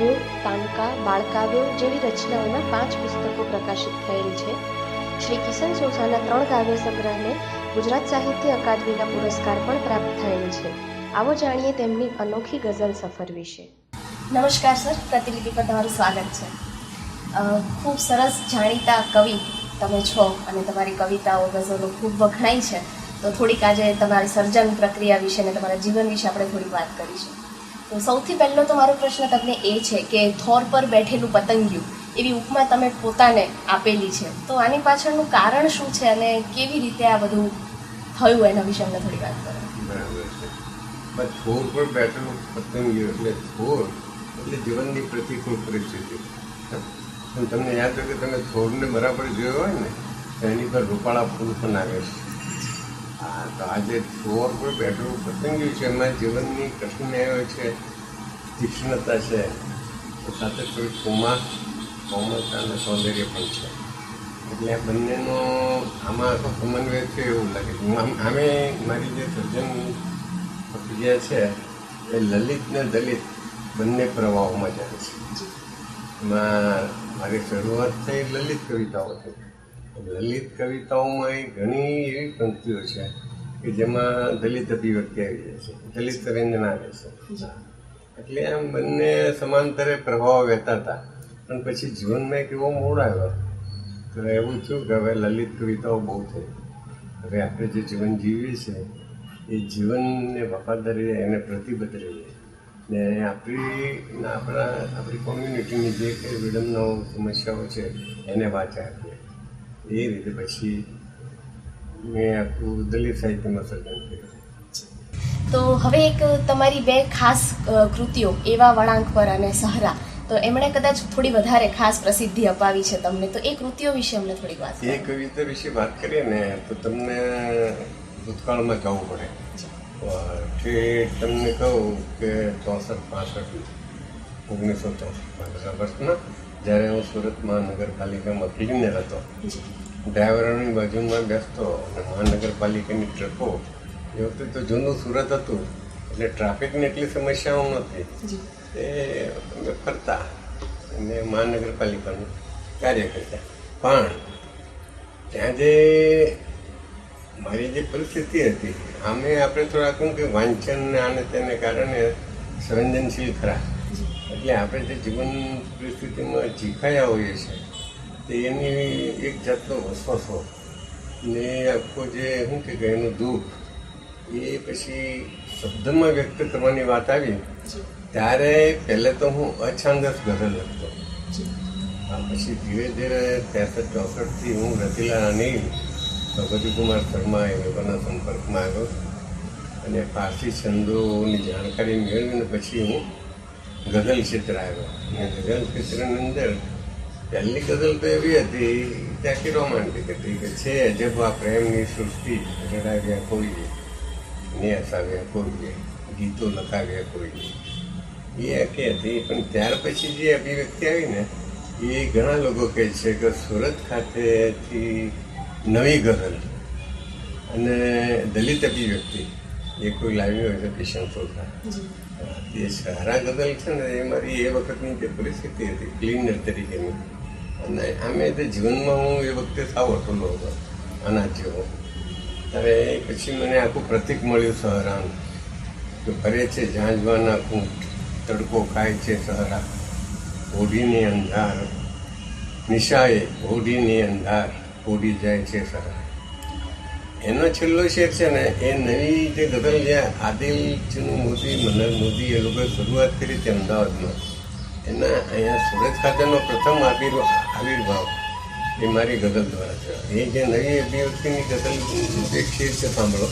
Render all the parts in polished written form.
કાવ્યો, તાનકા, બાળકાવ્યો જેવી રચનાઓના 5 પુસ્તકો પ્રકાશિત થયેલ છે. શ્રી કિશન સોસાના 3 કાવ્ય સંગ્રહને ગુજરાત સાહિત્ય અકાદમીના પુરસ્કાર પણ પ્રાપ્ત થયેલ છે. આવો જાણીએ તેમની અનોખી ગઝલ સફર વિશે. નમસ્કાર સર, પ્રતિલિપિ પર તમારું સ્વાગત છે. ખૂબ સરસ જાણીતા કવિ તમે છો અને તમારી કવિતાઓ ગઝલો ખૂબ વખણાઈ છે. તો થોડીક આજે તમારી સર્જન પ્રક્રિયા વિશે અને તમારા જીવન વિશે આપણે થોડી વાત કરીશું. તો સૌથી પહેલો તો મારો પ્રશ્ન તમને એ છે કે થોર પર બેઠેલું પતંગિયું એવી ઉપમા તમે પોતાને આપેલી છે, તો આની પાછળનું કારણ શું છે અને કેવી રીતે આ બધું થયું એના વિશે અમને થોડી વાત કરો. બરાબર છે. પણ થોર પર બેઠેલું પતંગિયું એટલે થોર એટલે જીવનની પ્રતિકૂળ પરિસ્થિતિ. પણ તમને યાદ હોય કે તમે થોરને બરાબર જોયો હોય ને તો એની પર રૂપાળા ફૂલ પણ આવે છે. હા, તો આજે થોર પર બેઠેલું પતંગિયું છે, એમાં જીવનની કઠિનાઈઓ છે, તીક્ષ્ણતા છે, સાથે થોડી કોમળતા અને સૌંદર્ય પણ છે. એટલે આ બંનેનો આમાં આખો સમન્વય છે એવું લાગે છે. આમે મારી જે સર્જન પ્રક્રિયા છે એ લલિત ને દલિત બંને પ્રવાહોમાં જાય છે. એમાં મારી શરૂઆત થઈ લલિત કવિતાઓથી. લલિત કવિતાઓમાં ઘણી એવી પંક્તિઓ છે કે જેમાં દલિત અભિવ્યક્તિ આવી જાય છે, દલિત સંવેદના આવે છે. એટલે આમ બંને સમાંતરે પ્રભાવ વહેતા હતા. પણ પછી જીવનમાં એક એવો મોડ આવ્યો તો એવું થયું કે હવે લલિત કવિતાઓ બહુ થઈ. હવે આપણે જે જીવન જીવીએ છીએ એ જીવનને વફાદારી એને પ્રતિબદ્ધ રહીએ ને આપણી કોમ્યુનિટીની જે કંઈ વિડંબનાઓ સમસ્યાઓ છે એને વાચા આપીએ. એ રીતે પછી મેં આખું દલિત સાહિત્યમાં સર્જન કર્યું. તો હવે એક તમારી 2 ખાસ કૃતિઓ એવા વળાંક પર અને સહરા, તો એમણે કદાચ થોડી વધારે ખાસ પ્રસિદ્ધિ અપાવી છે તમને, તો એ કૃતિઓ વિશે અમને થોડીક વાત એ કવિતા વિશે વાત કરીએ ને તો તમને ભૂતકાળમાં જવું પડે. તમને કહું કે 64-65 1964 વર્ષમાં જ્યારે હું સુરત મહાનગરપાલિકામાં ક્લીનર હતો, ડ્રાઈવરોની બાજુમાં બેસતો અને મહાનગરપાલિકાની ટ્રકો, એ વખતે તો જૂનું સુરત હતું એટલે ટ્રાફિકની એટલી સમસ્યાઓ નહોતી. એ અમે ફરતા અને મહાનગરપાલિકાનું કાર્ય કરતા. પણ ત્યાં જે મારી જે પરિસ્થિતિ હતી, આપણે થોડા કહું કે વાંચન આને તેને કારણે સંવેદનશીલ ખરા. એટલે આપણે જે જીવન પરિસ્થિતિમાં ચીખાયા હોઈએ છીએ તો એની એક જાતનો વસવસો ને આખો જે શું કે એનું દુઃખ એ પછી શબ્દમાં વ્યક્ત કરવાની વાત આવી ત્યારે પહેલે તો હું અછાંદસ ગઝલ લખતો. પછી ધીરે ધીરે 63-64થી હું રતિલા અનિલ, ભગવતીકુમાર શર્મા એ લોકોના સંપર્કમાં આવ્યો અને પારસી છંદોની જાણકારી મેળવીને પછી હું ગઝલ ક્ષેત્ર આવ્યો. અને ગઝલ ક્ષેત્રની અંદર પહેલી ગઝલ તો એવી હતી કે આખી રોમાન્ટિક હતી કે છે અજબ આ પ્રેમની સૃષ્ટિ, રડાવ્યા કોઈએ ને હસાવ્યા કોઈએ, ગીતો લખાવ્યા કોઈએ, એ આખી હતી. પણ ત્યાર પછી જે અભિવ્યક્તિ આવી ને એ ઘણા લોકો કહે છે કે સુરત ખાતેથી નવી ગઝલ અને દલિત અભિવ્યક્તિ એ કોઈ લાવી હોય તો કિશન સોસા. એ સહારા ગઝલ છે ને એ મારી એ વખતની જે પરિસ્થિતિ હતી ક્લીનર તરીકેની, અને આમે તે જીવનમાં હું એ વખતે સાવ અટોલો હતો અનાજ જેવો. ત્યારે પછી મને આખું પ્રતિક મળ્યું સહરાનું કે ફરે છે ઝાંઝવાના કૂંટ, તડકો ખાય છે સહરા, ઓઢીને અંધાર નિશાએ ઓઢીને અંધાર ઓઢી જાય છે સહરા. એનો છેલ્લો શેર છે ને એ નવી જે ગઝલ જે આદિલ ચનુ મોદી, મનર મોદી એ લોકોએ શરૂઆત કરી હતી અમદાવાદમાં, એના અહીંયા સુરત ખાતેનો પ્રથમ આવિર્ભાવ એ મારી ગઝલ દ્વારા છે. એ જે નવી અભિવ્યક્તિની ગઝલ એક શેર છે, સાંભળો.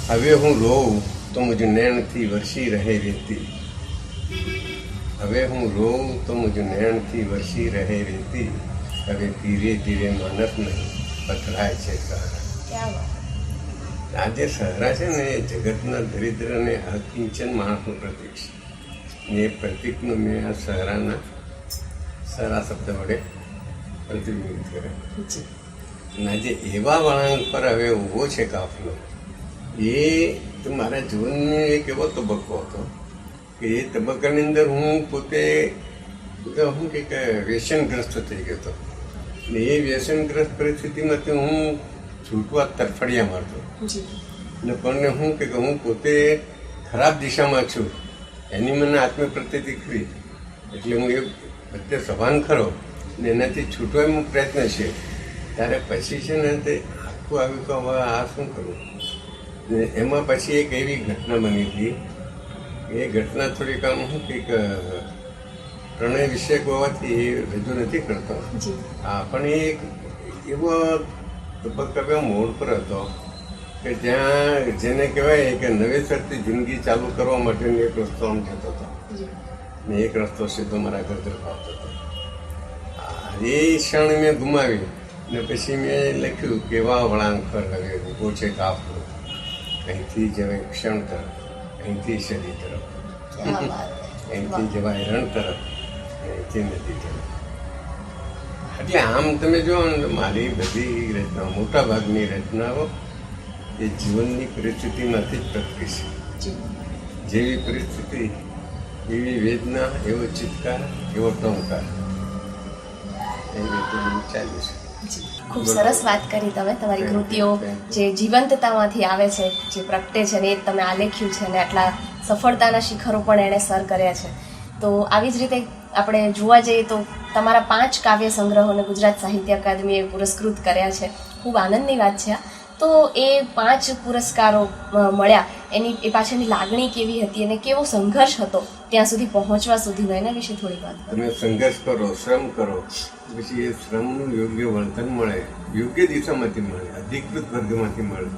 હવે હું રોઉં તો મુજ નૈણથી વરસી રહે રેતી, હવે હું રોઉં તો મુજ નૈણથી વરસી રહે રેતી, હવે ધીરે ધીરે માનસ નહીં પથરાય છે સહારા. આ જે સહરા છે ને એ જગતના દરિદ્ર અને અકિંચન માણસનું પ્રતીક છે. એ પ્રતીકનું મેં આ સહરાના સહરા શબ્દ વડે પ્રતિબિંબિત કરે. અને આજે એવા વળાંક પર હવે ઊભો છે કાફલો, એ તો મારા જીવનનો એક એવો તબક્કો હતો કે એ તબક્કાની અંદર હું પોતે શું કે વ્યસનગ્રસ્ત થઈ ગયો હતો. ને એ વ્યસનગ્રસ્ત પરિસ્થિતિમાંથી હું છૂટવા તરફડિયા મારતો. ને પણ હું કે હું પોતે ખરાબ દિશામાં છું એની મને આત્મપ્રત્યતિ કરી, એટલે હું એ પ્રત્યે સભાન ખરો ને એનાથી છૂટવાનો પ્રયત્ન છે. ત્યારે પછી છે ને તે આખું આવ્યું તો હવે આ શું કરવું. ને એમાં પછી એક એવી ઘટના બની હતી. એ ઘટના થોડીક આમ શું કંઈક પ્રણય વિષયક હોવાથી એ રજૂ નથી કરતો. હા, પણ એ એક એવો તબક્કા મોડ પર હતો કે જ્યાં જેને કહેવાય કે નવેસરથી જિંદગી ચાલુ કરવા માટેનો એક રસ્તો આમ જતો હતો ને એક રસ્તો સીધો મારા ઘર તરફ આવતો હતો. એ ક્ષણ મેં ગુમાવી ને પછી મેં લખ્યું કે વાહ વળાંક પર લગે ઓછે કાપવું, અહીંથી જવાય ક્ષણ તરફ, અહીંથી શરીર તરફ, અહીંથી જવાય રણ તરફ, અહીંથી નદી તરફ. એટલે આમ તમે જુઓ ને મારી બધી રચનાઓ, મોટા ભાગની રચનાઓ એ જીવનની પરિસ્થિતિમાંથી જ પ્રગટી છે. જેવી પરિસ્થિતિ એવી વેદના, એવો ચિત્કાર, એવો ટંકાર, એવી રીતે બધું ચાલ્યું છે. ખૂબ સરસ વાત કરી તમે. તમારી કૃતિઓ જે જીવંતતામાંથી આવે છે, જે પ્રગટે છે ને એ તમે આલેખ્યું છે અને આટલા સફળતાના શિખરો પણ એણે સર કર્યા છે. તો આવી જ રીતે આપણે જોવા જઈએ તો તમારા 5 કાવ્ય સંગ્રહોને ગુજરાત સાહિત્ય અકાદમીએ પુરસ્કૃત કર્યા છે. ખૂબ આનંદની વાત છે. તો એ 5 પુરસ્કારો મળ્યા એની એ પાછળની લાગણી કેવી હતી અને કેવો સંઘર્ષ હતો ત્યાં સુધી પહોંચવા સુધીનો, એના વિશે થોડી વાત કરો. તમે સંઘર્ષ કરો, શ્રમ કરો, પછી એ શ્રમનું યોગ્ય વળતર મળે, યોગ્ય દિશામાંથી મળે, અધિકૃત વર્ગમાંથી મળે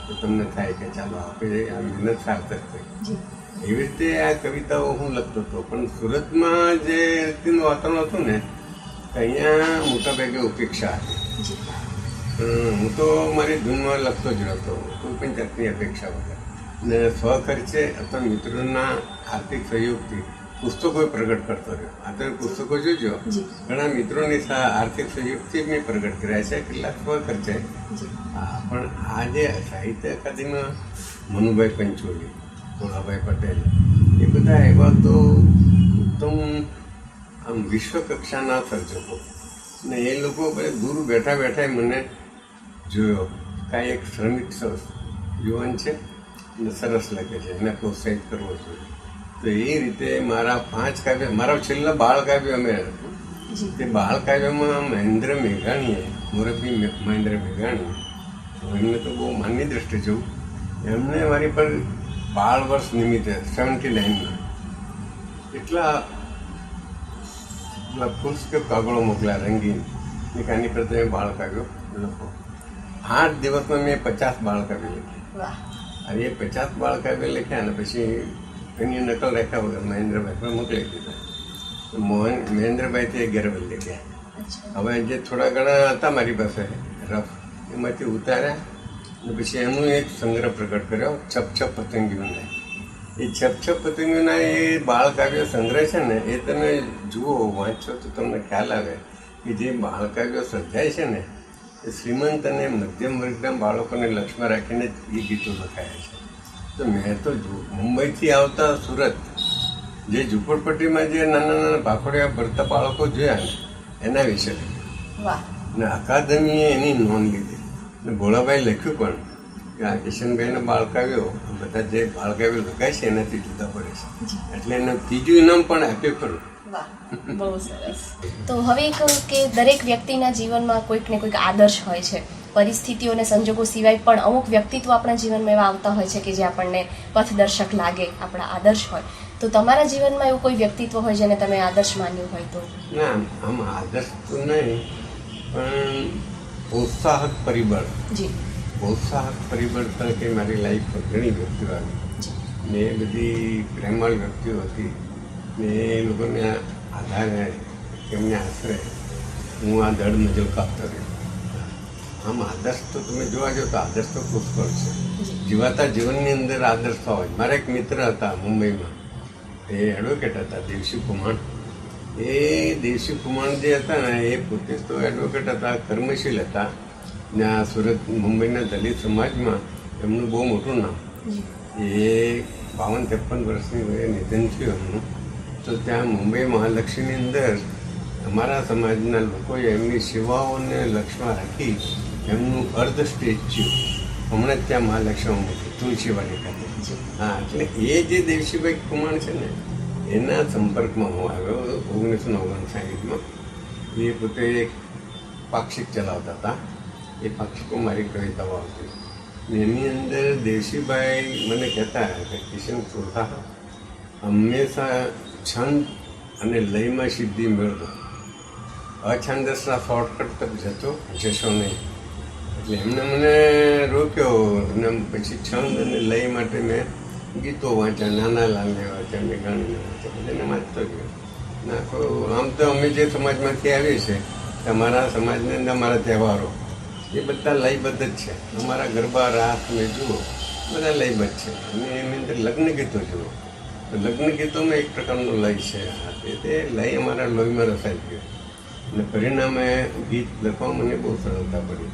તો તમને થાય કે ચાલો આપણે આ મહેનત સાર્થક થઈ. એવી રીતે આ કવિતાઓ હું લખતો હતો. પણ સુરતમાં જે રીતનું વાતાવરણ હતું ને, અહીંયા મોટાભાગે ઉપેક્ષા હતી. હું તો મારી ધૂનમાં લખતો જ રહેતો, કોઈ પણ જાતની અપેક્ષા વગર. ને સ્વખર્ચે અથવા મિત્રોના આર્થિક સહયોગથી પુસ્તકો પ્રગટ કરતો રહ્યો. આ તો પુસ્તકો જોજો, ઘણા મિત્રોની આર્થિક સહયોગથી મેં પ્રગટ કર્યા છે, કેટલાક સ્વખર્ચે. હા, પણ આ જે સાહિત્ય અકાદમીમાં મનુભાઈ પંચોલી, ભોળાભાઈ પટેલ, એ બધા એવા તો ઉત્તમ આમ વિશ્વકક્ષાના સર્જકો. ને એ લોકો દૂર બેઠા બેઠા મને જોયો કાંઈ એક શ્રમિક યુવાન છે અને સરસ લખે છે, એને પ્રોત્સાહિત કરવો જોઈએ. તો એ રીતે મારા 5 કાવ્ય, મારા છેલ્લા બાળ કાવ્ય અમે હતું. તે બાળ કાવ્યમાં મહેન્દ્ર મેઘાણીએ, મોરબી મહેન્દ્ર મેઘાણી, એમને તો બહુ માનની દ્રષ્ટિ જોઉં, એમને મારી પર બાળ વર્ષ નિમિત્તે 79માં એટલા ફૂલ્સ કે કાગળો મોકલ્યા રંગીન કે આની પર તમે બાળ કાવ્યો લખો. 8 દિવસમાં મેં 50 બાળ કાવ્ય લખ્યા. અને એ 50 બાળ કાવ્ય લખ્યા અને પછી એની નકલ રાખ્યા વગર મહેન્દ્રભાઈ પણ મોકલી દીધા. મહેન્દ્રભાઈથી 11 બલ લખ્યા. હવે જે થોડા ઘણા હતા મારી પાસે રફ, એમાંથી ઉતાર્યા અને પછી એનું એક સંગ્રહ પ્રગટ કર્યો, છપ છપ પતંગીઓના. એ છપ છપ પતંગીઓના એ બાળ કાવ્ય સંગ્રહ છે ને, એ તમે જુઓ, વાંચો તો તમને ખ્યાલ આવે કે જે બાળ કાવ્યો સર્જાય છે ને, એ શ્રીમંત અને મધ્યમ વર્ગના બાળકોને લક્ષ્યમાં રાખીને એ ગીતો લખાયા છે. તો મેં તો મુંબઈથી આવતા સુરત જે ઝૂંપડપટ્ટીમાં જે નાના નાના ભાખોડિયા ભરતા બાળકો જોયા ને, એના વિશે ને અકાદમીએ એની નોંધ લીધી. ને ભોળાભાઈ લખ્યું પણ કે આ કિશનભાઈના બાળકાવ્યો બધા જે બાળકાવ્યો લખાય છે એનાથી જુદા પડે છે, એટલે એને ત્રીજું ઇનામ પણ આપ્યું ખરું. બહુ સરસ. તો હવે કહું કે દરેક વ્યક્તિના જીવનમાં કોઈક ને કોઈક આદર્શ હોય છે. પરિસ્થિતિઓ અને સંજોગો સિવાય પણ અમુક વ્યક્તિત્વ આપણા જીવનમાં એવા આવતા હોય છે કે જે આપણને પથદર્શક લાગે, આપણા આદર્શ હોય. તો તમારા જીવનમાં એવું કોઈ વ્યક્તિત્વ હોય જેને તમે આદર્શ માન્યું હોય તો? ના, આમ આદર્શ તો નહીં, પણ પ્રોત્સાહક પરિબળ. જી, પ્રોત્સાહક પરિબળ તરીકે મારી લાઈફમાં ઘણી વ્યક્તિઓ આવી. ને એ બધી પ્રેમાળ વ્યક્તિઓ હતી. ને એ લોકોને આધારે, એમને આશરે હું આ દળ મજલ કાપતો રહ્યો. આમ આદર્શ તો તમે જોવા જાઓ તો આદર્શ તો પુષ્કળ છે. જીવાતા જીવનની અંદર આદર્શ હોય. મારા એક મિત્ર હતા મુંબઈમાં, એ એડવોકેટ હતા, દેવશી કુમાણ. એ દેવશી કુમાણ જે હતા ને, એ પોતે તો એડવોકેટ હતા, કર્મશીલ હતા. ને આ સુરત મુંબઈના દલિત સમાજમાં એમનું બહુ મોટું નામ. એ 52-53 વર્ષની વયે નિધન થયું એમનું. તો ત્યાં મુંબઈ મહાલક્ષ્મીની અંદર અમારા સમાજના લોકોએ એમની સેવાઓને લક્ષ્યમાં રાખી એમનું અર્ધ સ્ટેચ્યુ હમણાં જ ત્યાં મહાલક્ષ્મીમાં મૂક્યું તુલસીવાડી ખાતે. હા, એટલે એ જે દેવશીભાઈ કુમાર છે ને એના સંપર્કમાં હું આવ્યો 1959માં. એ પોતે એક પાક્ષિક ચલાવતા હતા. એ પાક્ષિકો મારી કવિતાઓ આવતી. એની અંદર દેવશીભાઈ મને કહેતા કે કિશન સોઢા હંમેશા છંદ અને લયમાં સિદ્ધિ મેળવો, અછંદસના શોર્ટકટ તક જશો નહીં. એટલે એમને મને રોક્યો અને પછી છંદ અને લય માટે મેં ગીતો વાંચ્યા, નાના લાલને વાંચ્યા, મેઘાણીને વાંચ્યા, બધાને વાંચતો ગયો. નાખો આમ તો અમે જે સમાજમાંથી આવીએ છીએ અમારા સમાજની અંદર અમારા તહેવારો એ બધા લયબદ્ધ જ છે. અમારા ગરબા રાસ તમે જુઓ બધા લયબદ્ધ છે. અને એની અંદર લગ્ન ગીતો જુઓ તો લગ્ન ગીતોમાં એક પ્રકારનો લય છે. તે લય અમારા લોહીમાં રસાઈ ગયો અને પરિણામે ગીત લખવા મને બહુ સરળતા પડી.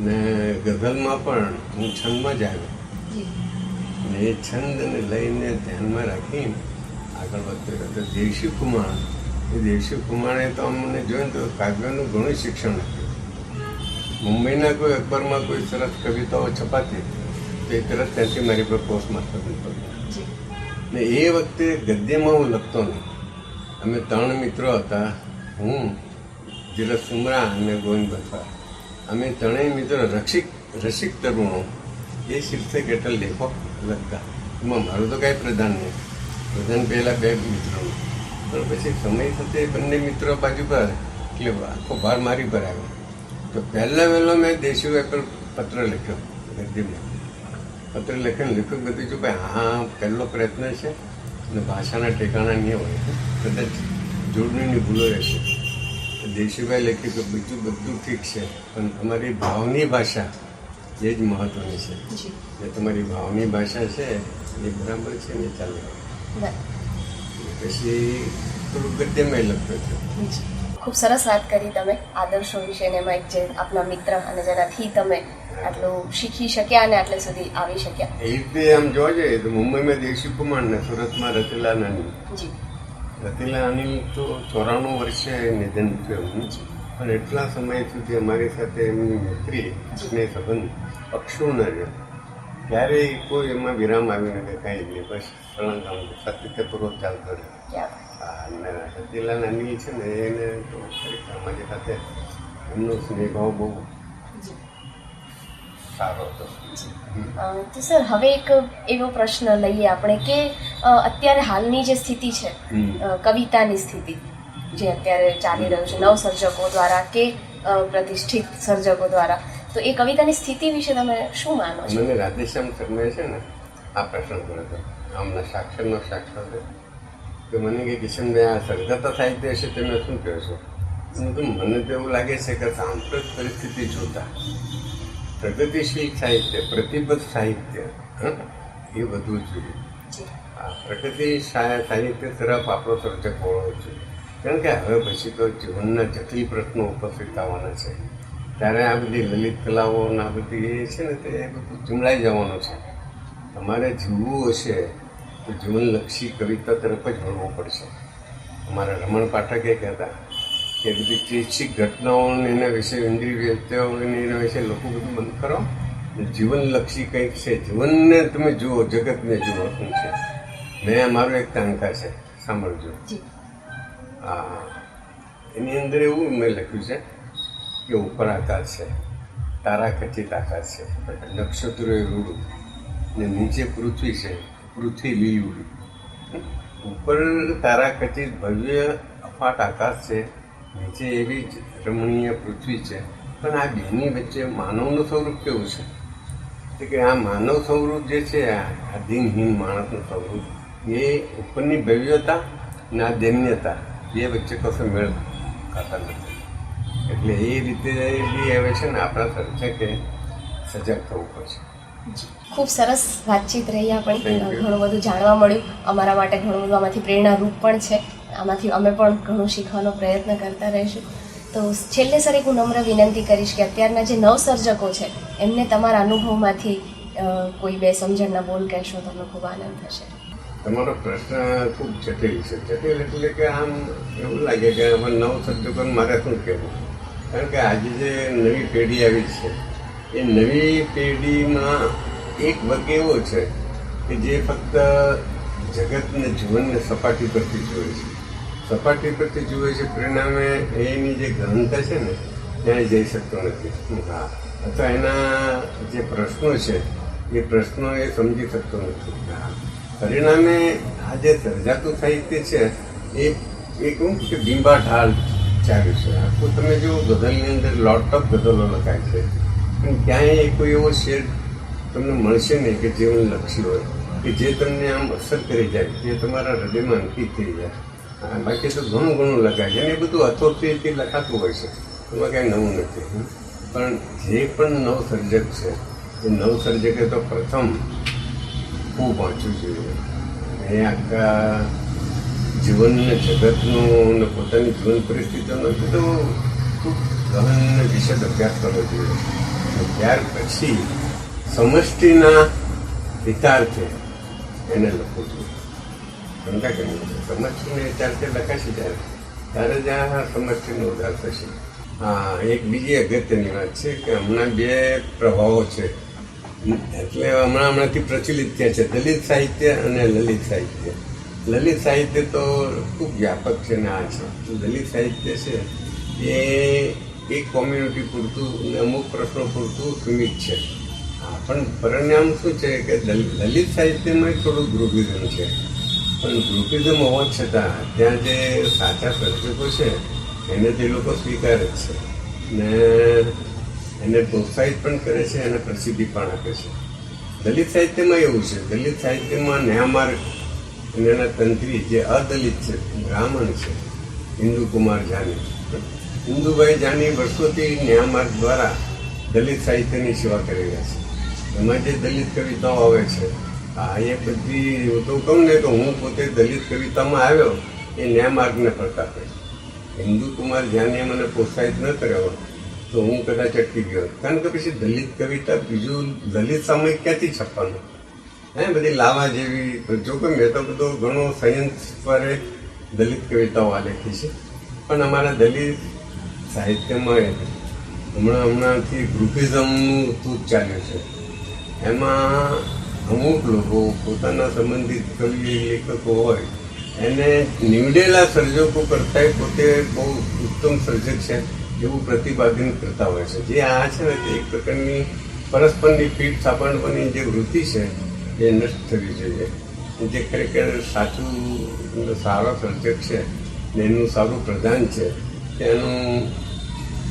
ને ગઝલમાં પણ હું છંદમાં જ આવ્યો અને એ છંદ અને લયને ધ્યાનમાં રાખી આગળ વધતો રહ્યો. તો દેવશી કુમાર એ દેવશી કુમારે તો અમને જોયું તો કાવ્યનું ઘણું શિક્ષણ આપ્યું. મુંબઈના કોઈ અખબારમાં કોઈ સરસ કવિતાઓ છપાતી તો એ તરત ત્યાંથી મારી પર પોસ્ટ માસ્ટર પડતો. ને એ વખતે ગદ્યમાં હું લખતો નહીં. અમે 3 મિત્રો હતા, હું, ધીરજ સુમરા અને ગોવિંદ બસા. અમે 3 મિત્રો રસિક તરુણો એ શીર્ષક હેઠળ લેખો લખતા. એમાં મારું તો કાંઈ પ્રધાન નહીં. પ્રધાન પહેલાં 2 મિત્રોનું, પણ પછી સમય સાથે બંને મિત્રો બાજુ પર એટલે આખો ભાર મારી પર આવ્યો. તો વહેલો મેં દેશીભાઈ પર પત્ર લખ્યો ગદ્યમાં. પત્ર લખીને લખ્યું બધું છું ભાઈ હા પહેલો પ્રયત્ન છે અને ભાષાના ઠેકાણા નહીં હોય, કદાચ જોડણીની ભૂલો રહેશે. દેશીભાઈ લખ્યું કે બીજું બધું ઠીક છે પણ તમારી ભાવની ભાષા એ જ મહત્ત્વની છે. જે તમારી ભાવની ભાષા છે એ બરાબર છે ને ચાલે. પછી થોડું ગદ્યમાં લખતો હતો. ખૂબ સરસ વાત કરી તમે આદર્શો વિશે ને એમાં એક જે આપના મિત્ર અને જેનાથી તમે આટલું શીખી શક્યા અને આટલે સુધી આવી શક્યા. એ રીતે આમ જોવા જઈએ તો મુંબઈમાં દેવશી કુમાર ને સુરતમાં રતિલાલ અનિલ. રતિલાલ અનિલ તો 94 વર્ષે નિધન થયું. પણ એટલા સમય સુધી અમારી સાથે એમની મૈત્રી સ્નેહ સંબંધ અક્ષુણ ન રહ્યો. ક્યારેય કોઈ એમાં વિરામ આવ્યો નથી, કાંઈ નહીં, બસ સળંગામ સાતત્યપૂર્વક ચાલતો રહ્યો. અને રતિલાલ અનિલ છે ને એને તો ખરેખર અમારી સાથે એમનો સ્નેહભાવ બહુ સારો હતો. તો સર હવે એક એવો પ્રશ્ન લઈએ આપણે કે અત્યારે હાલની જે સ્થિતિ છે કવિતાની સ્થિતિ જે અત્યારે ચાલી રહ્યું છે નવસર્જકો દ્વારા કે પ્રતિષ્ઠિત સર્જકો દ્વારા, તો એ કવિતાની સ્થિતિ વિશે તમે શું માનો છો? મને રાધેશ્યામ શર્માએ છે ને આ પ્રશ્ન કર્યો હતો, આમના સાક્ષરનો સાક્ષર છે કે મને કે કિશનભાઈ આ સર્જાતા સાહિત્ય હશે તમે શું કહો છો? મને તો એવું લાગે છે કે સાંપ્રત પરિસ્થિતિ જોતા પ્રગતિશીલ સાહિત્ય, પ્રતિબદ્ધ સાહિત્ય એ વધવું જોઈએ. આ પ્રગતિ સાહિત્ય તરફ આપણો સર્જક હોવો જોઈએ. કારણ કે હવે પછી તો જીવનના જટિલ પ્રશ્નો ઉપસ્થિત થવાના છે. ત્યારે આ બધી લલિત કલાઓ આ બધી એ છે ને તે બધું ચૂંડાઈ જવાનું છે. તમારે જીવવું હશે તો જીવનલક્ષી કવિતા તરફ જ વળવું પડશે. અમારા રમણ પાઠકે કહેતા કે બધી ચૈચ્છિક ઘટનાઓને એના વિશે ઇન્દ્રિય વ્યક્તિઓને એના વિશે લોકો બધું બંધ કરો. જીવનલક્ષી કંઈક છે, જીવનને તમે જુઓ, જગતને જુઓ શું છે. મેં મારો એક તાંકા છે, સાંભળજો. હા, એની અંદર એવું મેં લખ્યું છે કે ઉપર આકાશ છે, તારા ખચિત આકાશ છે, નક્ષત્રોએ રૂડું ને નીચે પૃથ્વી છે, પૃથ્વી લીલું. ઉપર તારા ખચિત ભવ્ય અફાટ આકાશ છે, નીચે એવી જ રમણીય પૃથ્વી છે. પણ આ બેની વચ્ચે માનવનું સ્વરૂપ કેવું છે કે આ માનવ સ્વરૂપ જે છે આ દિનહીન માણસનું સ્વરૂપ એ ઉપરની ભવ્યતા અને આ દૈન્યતા એ વચ્ચે કશો મેળ ખાતા નથી. એટલે એ રીતે બી હવે છે ને આપણા સર્જકે સજાગ થવું પડશે. ખૂબ સરસ વાતચીત રહી આપણી, ઘણું બધું જાણવા મળ્યું. અમારા માટે ઘણું બધું આમાંથી પ્રેરણારૂપ પણ છે. આમાંથી અમે પણ ઘણું શીખવાનો પ્રયત્ન કરતા રહીશું. તો છેલ્લે સર એક હું નમ્ર વિનંતી કરીશ કે અત્યારના જે નવસર્જકો છે એમને તમારા અનુભવમાંથી કોઈ બે સમજણના બોલ કહેશો તો અમને ખૂબ આનંદ થશે. તમારો પ્રશ્ન ખૂબ જટિલ છે. જટિલ એટલે કે આમ એવું લાગે કે આમાં નવ સર્જકોને મારે શું કહેવું, કારણ કે આજે જે નવી પેઢી આવી છે એ નવી પેઢીમાં એક વર્ગ એવો છે કે જે ફક્ત જગતને જીવનને સપાટી પરથી જુએ છે, સપાટી પરથી જુએ છે, પરિણામે એની જે ગહનતા છે ને ત્યાં જઈ શકતો નથી. હા, અથવા એના જે પ્રશ્નો છે એ પ્રશ્નો એ સમજી શકતો નથી. હા, પરિણામે આ જે સર્જાતું સાહિત્ય છે એ કહું કે બિંબા ઢાળ ચાલ્યું છે. આખું તમે જો ગઝલની અંદર લોટ ઓફ ગઝલો લખાય છે, પણ ક્યાંય કોઈ એવો શેર તમને મળશે નહીં કે જીવનલક્ષી હોય, કે જે તમને આમ અસર કરી જાય, જે તમારા હૃદયમાં અંકિત થઈ જાય. બાકી તો ઘણું ઘણું લખાય છે અને એ બધું અથોથી લખાતું હોય છે, એમાં કાંઈ નવું નથી. પણ જે પણ નવસર્જક છે એ નવસર્જકે તો પ્રથમ ખૂબ વાંચવું જોઈએ. એ આખા જીવનને જગતનું ને પોતાની જીવન પરિસ્થિતિનો તો ખૂબ ગહન વિશદ અભ્યાસ કરવો જોઈએ. ત્યાર પછી સમષ્ટિના હિતાર્થે એને લખવું જોઈએ. સમજા કે નહીં? સમષ્ટિને હિતાર્થે લખાશે ત્યારે જ આ સમષ્ટિનો ઉદ્ધાર થશે. હા, એક બીજી અગત્યની વાત છે કે હમણાં બે પ્રભાવો છે, એટલે હમણાંથી પ્રચલિત થયા છે, દલિત સાહિત્ય અને લલિત સાહિત્ય. લલિત સાહિત્ય તો ખૂબ વ્યાપક છે ને આ છે. દલિત સાહિત્ય છે એ એક કોમ્યુનિટી પૂરતું અને અમુક પ્રશ્નો પૂરતું સીમિત છે. હા, પણ પરિણામ શું છે કે લલિત સાહિત્યમાં થોડું ગ્રુપિઝમ છે, પણ ગ્રુપિઝમ હોવા છતાં ત્યાં જે સાચા સર્જકો છે એને તે લોકો સ્વીકારે છે ને એને પ્રોત્સાહિત પણ કરે છે અને પ્રસિદ્ધિ પણ આપે છે. દલિત સાહિત્યમાં એવું છે, દલિત સાહિત્યમાં ન્યાયમાર્ગ અને એના તંત્રી જે અદલિત છે, બ્રાહ્મણ છે, ઇન્દુકુમાર જાની, ઇન્દુભાઈ જાની વર્ષોથી ન્યાયમાર્ગ દ્વારા દલિત સાહિત્યની સેવા કરી રહ્યા છે. એમાં જે દલિત કવિતાઓ આવે છે, હા, એ બધી હું તો કહું ને તો હું પોતે દલિત કવિતામાં આવ્યો એ ન્યાયમાર્ગને પ્રતાપે. ઇન્દુકુમાર જાનીએ મને પ્રોત્સાહિત ન કર્યો તો હું કદાચ અટકી ગયો, કારણ કે પછી દલિત કવિતા બીજું દલિત સામયિક ક્યાંથી છપવાનું? બધી લાવા જેવી, જો કે મેં તો બધો ઘણો સંયંત્ર પર દલિત કવિતાઓ આલેખી છે, પણ અમારા દલિત સાહિત્યમાં હમણાંથી ગ્રુપિઝમનું તૂટ ચાલ્યું છે. એમાં અમુક લોકો પોતાના સંબંધિત કવિ લેખકો હોય એને નીવડેલા સર્જકો કરતાં પોતે બહુ ઉત્તમ સર્જક છે એવું પ્રતિપાદન કરતા હોય છે. જે આ છે ને તે એક પ્રકારની પરસ્પરની પીઠ સાપડવાની જે વૃત્તિ છે એ નષ્ટ થવી જોઈએ. જે ખરેખર સાચું સારો સર્જક છે ને એનું સારું પ્રદાન છે તેનું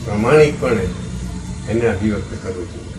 પ્રમાણિકપણે એને અભિવ્યક્ત કરવું જોઈએ.